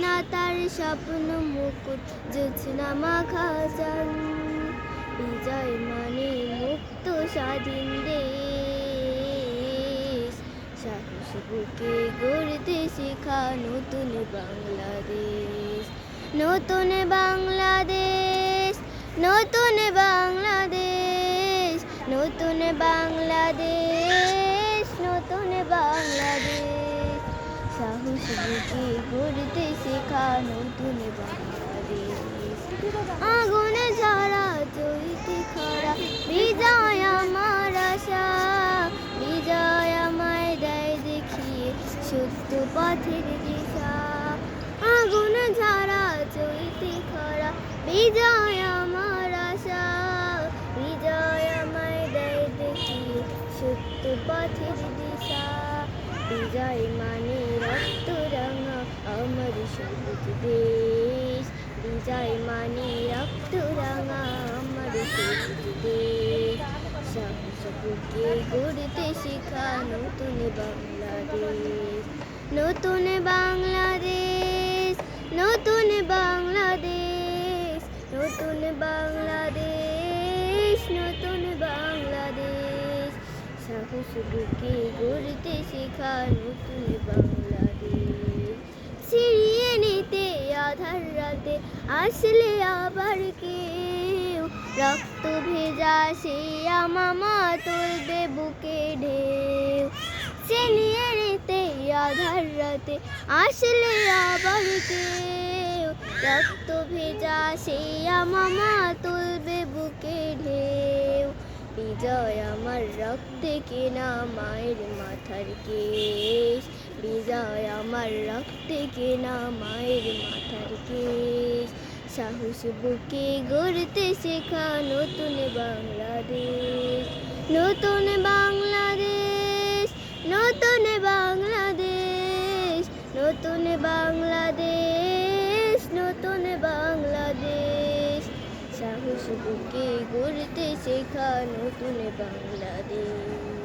না তার স্বপ্ন মুকুট জোছনা মাখা চান। বিজয় মানে মুক্ত স্বাধীন দেশ, সাহস বুকে গড়তে শেখা নতুন বাংলাদেশ। নতুন বাংলাদেশ, নতুন বাংলাদেশ, নতুন বাংলাদেশ, নতুন বাংলাদেশ। সাহস বুকে গড়তে শেখা নতুন বাংলাদেশ। আগুনে ঝরা চৈতে খরা বিজয় আমার আশা, বিজয় আমায় দেয় দেখিয়ে সত্য পথের দিশা। আগুনে ঝরা চৈতে খরা বিজয় আমার আশা, বিজয় আমায় দেয় দেখিয়ে সত্য পথের দিশা। বিজয় মানে রক্ত রাঙা আমার সবুজ দেশ, বিজয় মানে রক্ত রাঙা আমার সবুজ দেশ। সাহস বুকে গড়তে শেখা নতুন বাংলাদেশ। নতুন বাংলাদেশ, নতুন বাংলাদেশ, নতুন বাংলাদেশ, নতুন বাংলাদেশ। সাহস বুকে গড়তে শেখা নতুন বাংলাদেশ। ছিড়িয়ে নিতে আধার রাতে আসলে আবার কেউ, রক্ত ভেজা সে আমামা তুলবে বুকে ঢেউ। ছিনিয়ে নিতে আধার রাতে আসলে আবার কেউ, রক্ত ভেজা সে আমামা তুলবে বুকে ঢেউ। বিজয় আমার রক্তে কেনা মায়ের মাথার কেশ, বিজয় আমার রক্তে কেনা মায়ের মাথার কেশ। সাহস বুকে গড়তে শেখা নতুন বাংলাদেশ। নতুন বাংলাদেশ, নতুন বাংলাদেশ, নতুন বাংলাদেশ, নতুন বাংলাদেশ। সাহস বুকে গড়তে শেখা নতুন বাংলাদেশ।